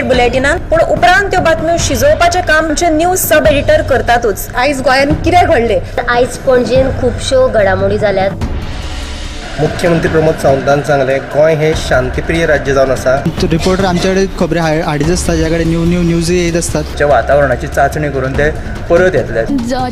बुलेटिनात पूण उपरांत त्यो बातम्यो शिजोवपाचें काम आमचे न्यूज सब एडिटर करतातूच। आयज गोंयांत कितें घडलें? आयज पणजेन खुबश्यो घडामोडी जाल्यात। मुख्यमंत्री प्रमोद सावंतान सांगले गोंय हे शांतीप्रिय राज्य जावन आसा। रिपोर्टर आमच्याकडे खबरी हाडीत आसता, ज्याकडे न्यूज येत असतात। जे वातावरणाची चाचणी करून ते परत येतले।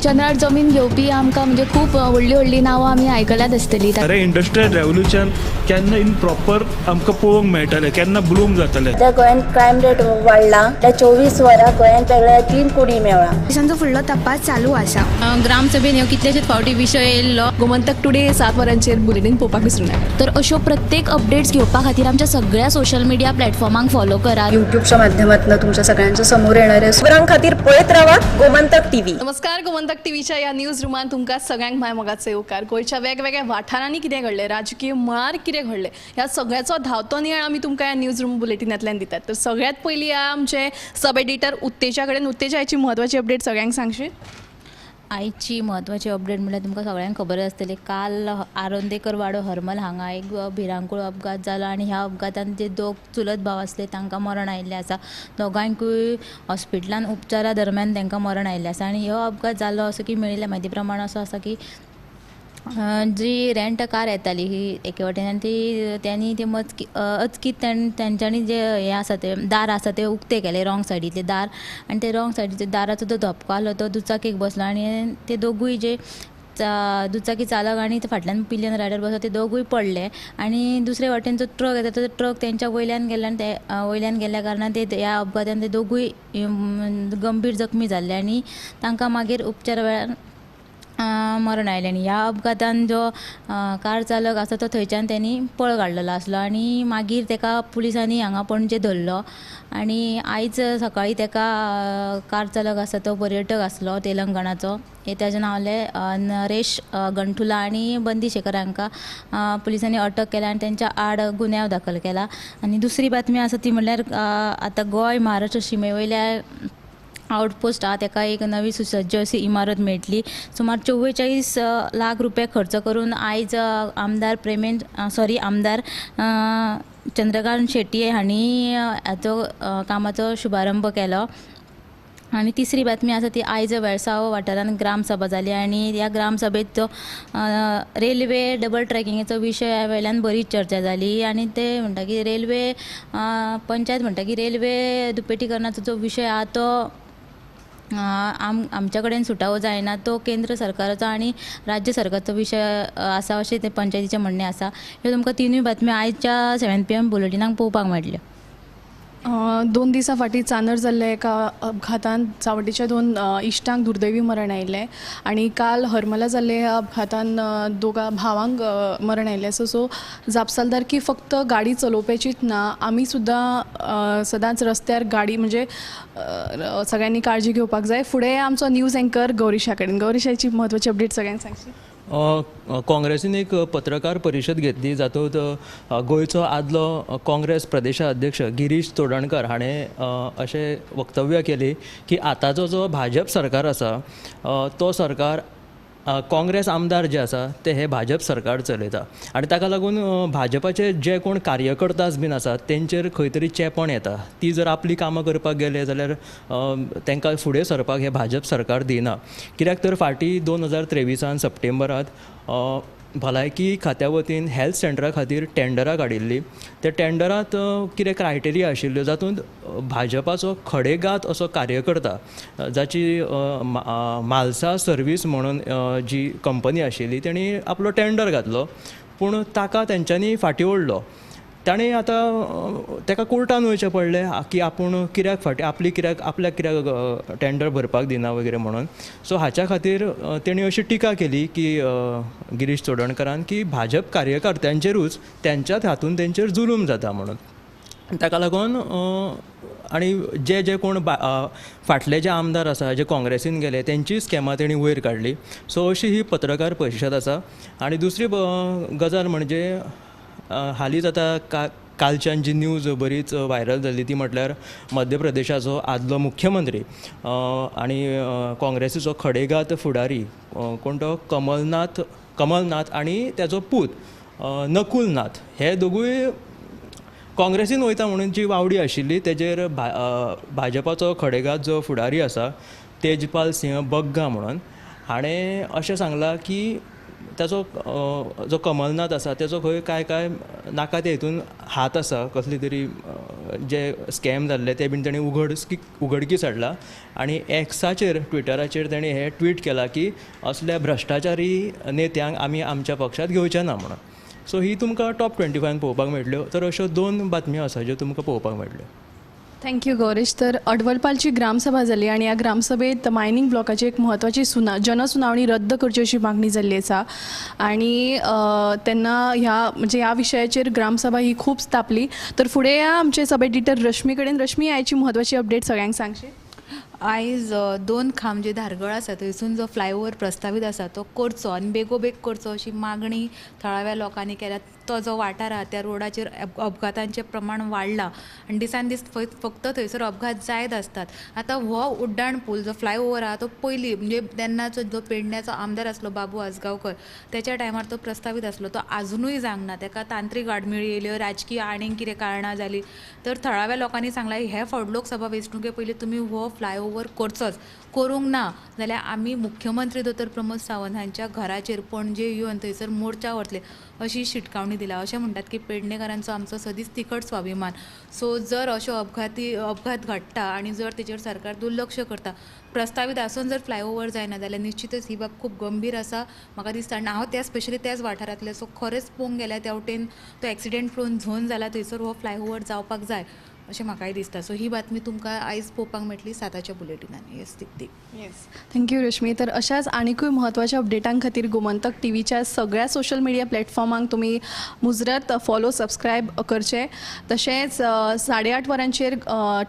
चंद्रार जमीन घेवपी आमकां म्हणजे खूब व्हडली व्हडली नांवां आमी आयकल्यात आसतली। अरे इंडस्ट्रियल रेवल्युशन केन्ना इन प्रॉपर आमकां पळोवंक मेळटलें, केन्ना ब्लूम जातलें। त्या गोंयांत क्रायम रेट वाडला। त्या 24 वरां गोंयांत वेगळ्या 3 कोडी मेळ्ळा। देशांचो फुडलो तपास चालू आसा। ग्रामसभेन ह्यो कितलेशेच फावटी विशय येयल्लो। गोमंतक टुडे 7 वरांचेर बुलेटिन पळोवपाक विसरूं नाका। तर अश्यो प्रत्येक अपडेट्स घेवपा खातीर आमच्या सगळ्या सोशल मिडिया प्लॅटफॉर्मांक फॉलो करात। युट्यूबच्या माध्यमातून तुमच्या सगळ्यांच्या समोर येणाऱ्या खबरां खातीर पळयत रावात गोमंतक टीव्ही। नमस्कार, गोमंतक टीव्हीच्या या न्यूज रुमान तुमकां सगळ्यांक माय मोगाचे येवकार। गोंयच्या वेगवेगळ्या वाठारांनी कितें घडलें, राजकीय मळार कितें घडलें, ह्या सगळ्याचो धांवतो नियाळ आमी तुमकां ह्या न्यूज रूम बुलेटिनांतल्यान दितात। तर सगळ्यात पयलीं आमचे सब एडिटर उत्तेजा कडेन। उत्तेजा, याची म्हत्वाची अपडेट सगळ्यांक सांगशी। आयची म्हत्वाची अपडेट म्हळ्यार तुमकां सगळ्यांक खबर आसतली, काल आरोंदेकर वाडो हरमल हांगा एक भिरांकूळ अपघात जालो आनी ह्या अपघातान जे दोग चुलत भाव आसले तांकां मरण आयिल्लें आसा। दोगांयकूय हॉस्पिटलान उपचारा दरम्यान तांकां मरण आयिल्लें आसा। आनी हो अपघात जालो असो की मेळिल्ल्या म्हायती प्रमाण असो आसा की जी रेंट कार येताली ही एके वटेन, त्यांनी ते अचकीत तेंच्यांनी जे हे आसा ते दार आसा ते उक्ते केले, रॉंग सायडीतले दार, आनी ते रॉंग सायडीचे दाराचो जो धपको आसलो तो दुचाकीक बसलो आनी ते दोगूय जे दुचाकी चालक आणि ते फाटल्यान पिलियन रायडर बसलो ते दोगूय पडले। आणि दुसरे वाटेन जो ट्रक येता तो ट्रक तेंच्या वयल्यान गेला आनी ते वयल्यान गेल्या कारणान ते ह्या अपघातान ते दोगूय गंभीर जखमी जाल्ले आनी तांकां मागीर उपचारा वेळार मरण आयलें। आनी ह्या अपघातान जो कार चालक आसा तो थंयच्यान त्यांनी पळ काडलेलो आसलो आनी मागीर ताका पुलिसांनी हांगा पणजे धरलो। आनी आयज सकाळीं ताका कार चालक आसा तो पर्यटक आसलो तेलंगणाचो, ताचें नांवलें नरेश गंठुला, आनी बंदी शेखर हांकां पुलिसांनी अटक केल्या आनी तेंच्या आड गुन्यांव दाखल केला। आनी दुसरी बातमी आसा ती म्हणल्यार आतां गोंय महाराष्ट्र शिमे वयल्या आउटपोस्ट आहा ताका एक नवी सुसज्ज अशी इमारत मेळटली। सुमार 44 लाख रुपये खर्च करून आयज आमदार चंद्रकांत शेट्टी हांणी हाचो कामाचो शुभारंभ केलो। आनी तिसरी बातमी आसा ती आयज वेळसाव वाठारांत ग्रामसभा जाली आनी ह्या ग्रामसभेत जो रेल्वे डबल ट्रॅकिंगेचो विशय वयल्यान बरीच चर्चा जाली। आनी ते म्हणटा की रेल्वे पंचायत म्हणटा की रेल्वे दुपेटीकरणाचो जो विशय आहा तो आमच्या कडेन सुटावो जायना, तो केंद्र सरकाराचो आनी राज्य सरकाराचो विशय आसा अशें ते पंचायतीचें म्हणणें आसा। ह्यो तुमकां तिनूय बातम्यो आयच्या 7 PM बुलेटिनाक पळोवपाक मेळटल्यो। 2 दिसां फाटीं चांदर जाल्ल्या एका अपघातान चावडीच्या 2 इश्टांक दुर्दैवी मरण आयिल्लें आनी काल हरमला जाल्ल्या ह्या अपघातान दोगा भावांक मरण आयिल्लें आसा। सो जापसालदारकी फक्त गाडी चलोवपाचीच ना, आमी सुद्दां सदांच रस्त्यार गाडी म्हणजे सगळ्यांनी काळजी घेवपाक जाय। फुडें आमचो न्यूज एंकर गौरीशा कडेन। गौरीशाची म्हत्वाची अपडेट सगळ्यांक सांगशी। काँग्रेसीन एक पत्रकार परिशद घेतली, जातूंत गोंयचो आदलो काँग्रेस प्रदेशाध्यक्ष गिरीश चोडणकर हाणें अशें वक्तव्य केली की आतांचो जो भाजप सरकार आसा तो सरकार काँग्रेस आमदार जे आसा ते हे भाजप सरकार चलयता आनी ताका लागून भाजपाचे जे कोण कार्यकर्ताज बीन आसात तेंचेर खंय तरी चेपण येता। ती जर आपली कामां करपाक गेले जाल्यार तांकां फुडें सरपाक हे भाजप सरकार दिना। कित्याक तर फाटीं 2023 सप्टेंबरांत भलायकी खात्या वतीन हेल्थ सेंटरा खातीर टेंडरां काडिल्लीं। त्या टेंडरांत कितें क्रायटेरिया आशिल्ल्यो जातूंत भाजपाचो खडेगात असो कार्यकर्ता जाची म्हालसा सर्वीस म्हणून जी कंपनी आशिल्ली तेणी आपलो टेंडर घातलो, पूण ताका तेंच्यांनी फाटीं ओडलो। ताणें आतां ताका कोर्टान वयचें पडलें की आपूण कित्याक फाटीं आपल्याक कित्याक टेंडर भरपाक दिना वगैरे म्हणून। सो हाच्या खातीर तेणी अशी टिका केली की गिरीश चोडणकरान की भाजप कार्यकर्त्यांचेरूच त्यांच्याच हातून तेंचेर जुलूम जाता म्हणून। ताका लागून आनी जे कोण फाटले जे आमदार आसा जे काँग्रेसीन गेले तेंची स्कॅमां तेणी वयर काडली। सो अशी ही पत्रकार परिशद आसा। आनी दुसरी गजाल म्हणजे हालींच आतां कालच्यान जी न्यूज बरीच व्हायरल जाल्ली ती म्हटल्यार मध्य प्रदेशाचो आदलो मुख्यमंत्री आनी काँग्रेसीचो खडेगात फुडारी कोण तो कमलनाथ आनी तेजो पूत नकुल नाथ हे दोगूय काँग्रेसीन वयता म्हणून जी वावडी आशिल्ली तेजेर भाजपाचो खडेगांठ जो फुडारी आसा तेजपाल सिंह बग्गा म्हणून हाणें अशें सांगलां की ताचो जो कमलनाथ आसा तेचो खंय काय नाका ते हितून हात आसा कसली तरी जे स्कॅम जाल्ले ते बीन ताणें उघडकीस हाडला आनी एक्साचेर ट्विटराचेर ताणें हें ट्वीट केलां की असल्या भ्रश्टाचारी नेत्यांक आमी आमच्या पक्षांत घेवचे ना म्हणून. सो ही तुमकां टॉप 25 पळोवपाक मेळटल्यो. तर अश्यो 2 बातम्यो आसा ज्यो तुमकां पळोवपाक मेळटल्यो. थँक्यू गौरीश. तर अडवलपालची ग्रामसभा जाली आणि ह्या ग्रामसभेत मायनिंग ब्लॉकाची एक म्हत्वाची जनसुनावणी रद्द करची अशी मागणी जाल्ली आसा आणि तेन्ना ह्या विशयाचेर ग्रामसभा ही खूब तापली. तर फुडें या आमचे सब एडिटर रश्मी कडेन. रश्मी, आयची म्हत्वाची अपडेट सगळ्यांक सांगशी. आयज 2 खांब जे धारगळ आसा थंयसून जो फ्लायओव्हर प्रस्तावीत आसा तो करचो आनी बेगोबेग करचो अशी मागणी थळाव्या लोकांनी केल्या. तो जो वाठार आहा त्या रोडाचेर अपघातांचें प्रमाण वाडलां आनी दिसान दीस फक्त थंयसर अपघात जायत आसतात. आतां हो उड्डाण पूल जो फ्लायओव्हर आहा तो पयलीं म्हणजे तेन्नाचो जो पेडण्याचो आमदार आसलो बाबू आसगांवकर त्याच्या टायमार तो प्रस्तावीत आसलो. तो आजुनूय जावंक ना. ताका तांत्रीक आडमेळी येयल्यो, राजकीय आनीक कितें कारणां जालीं. तर थळाव्या लोकांनी सांगलां हे फावट लोकसभा वेंचणुके पयलीं तुमी हो फ्लायओव्हर करचोच. करूंक ना जाल्यार आमी मुख्यमंत्री दोतोर प्रमोद सावंत हांच्या घराचेर पणजे येवन थंयसर मोर्चा वतले अशी शिटकावणी दिला. अशें म्हणटात की पेडणेकारांचो आमचो सदींच तिखट स्वाभिमान. सो जर अशो अपघात घडटा आनी जर तेचेर सरकार दुर्लक्ष करता, प्रस्तावीत आसून जर फ्लायओव्हर जायना जाल्यार निश्चितच ही बाब खूब गंभीर आसा म्हाका दिसता. आनी हांव स्पेशली त्याच वाठारांतले. सो खरेंच पळोवंक गेल्यार त्या वटेन तो एक्सिडेंट प्रोन झोन जाला थंयसर हो फ्लायओव्हर जावपाक जाय अशें म्हाकाय दिसता. सो ही बातमी तुमकां आयज पळोवपाक मेळटली 7च्या बुलेटिनांनी. Yes Dipti. Yes, thank you Rashmi. तर अशाच आनीकूय म्हत्वाच्या अपडेटां खातीर गोमंतक टीव्हीच्या सगळ्या सोशल मिडिया प्लॅटफॉर्मांक तुमी मुजरत फॉलो सबस्क्रायब करचे. तशेंच 8:30 वरांचेर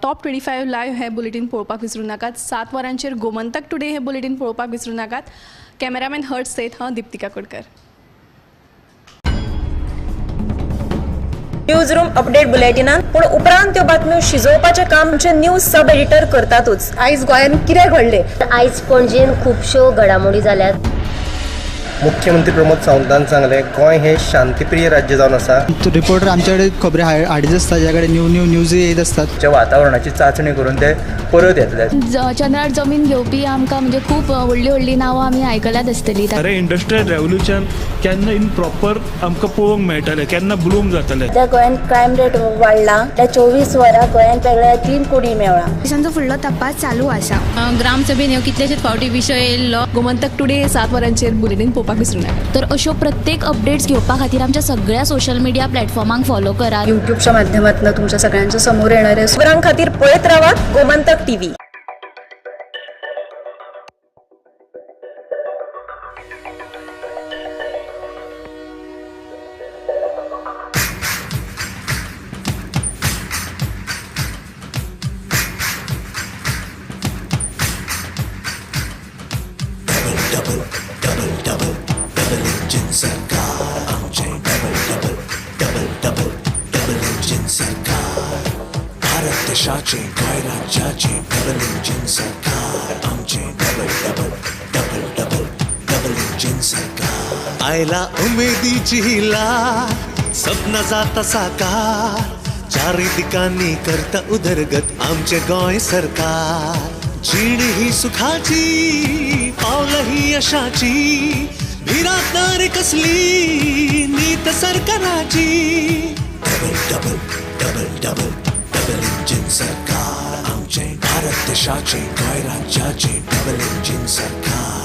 टॉप 25 लायव्ह हें बुलेटीन पळोवपाक विसरूं नाकात. 7 वरांचेर गोमंतक टुडे हें बुलेटीन पळोवपाक विसरूं नाकात. कॅमेरामॅन हर्ट सयत हांव दिप्तिका कोडकर. न्यूज रूम अपडेट बुलेटिनान पूण उपरांत त्यो बातम्यो शिजोवपाचें काम आमचे न्यूज सब एडिटर करतातूच. आयज गोंयांत कितें घडलें? आयज पणजेन खुबश्यो घडामोडी जाल्यात. मुख्यमंत्री प्रमोद सावंतान सांगलें गोंय हें शांतीप्रिय राज्य जावन आसा. रिपोर्टर आमच्याकडे खबरी हाडीच आसता, ज्या कडेन न्यूज येत असतात. वातावरणाची चाचणी करून ते परत येतले. चंद्रार जमीन घेवपी आमकां म्हणजे खूब व्हडली नांवां आमी आयकल्यात आसतली. अरे इंडस्ट्रियल रेव्होल्युशन केन्ना इन प्रॉपर आमकां पळोवंक मेळटलें, केन्ना ब्लूम जातलें. त्या गोंयान क्रायम रेट वाडला. त्या 24 वरां गोंयान वेगळ्या 3 कोडी मेळ्ळा. देशांचो फुडलो तपास चालू आसा. ग्रामसभेन ह्यो कितलेशेच फावटी विशय येयल्लो. गोमंतक टुडे 7 वरांचेर बुलेटीन पळोवपाक विसरूं नाका. तर अश्यो प्रत्येक अपडेट्स घेवपा खातीर आमच्या सगळ्या सोशल मिडिया प्लॅटफॉर्मांक फॉलो करा. यूट्यूबच्या माध्यमातून तुमच्या सगळ्यांच्या समोर येणाऱ्या खबरां खातीर पळयत रावा गोमंतक टीव्ही. देशाचे गोंय राज्याचे डबल इंजिन सरकार आमचे डबल इंजिन सरकार. आयला उमेदीची हिला सपना जाता साकार. चारी दिकांनी करता उदरगत आमचे गोंय सरकार. जीण ही सुखाची पावलं ही यशाची. भिरात नारी कसली नीत सरकाराची. डबल इंजिन सरकार आमचे भारत देशाचे गोंय राज्याचे डबल इंजिन सरकार.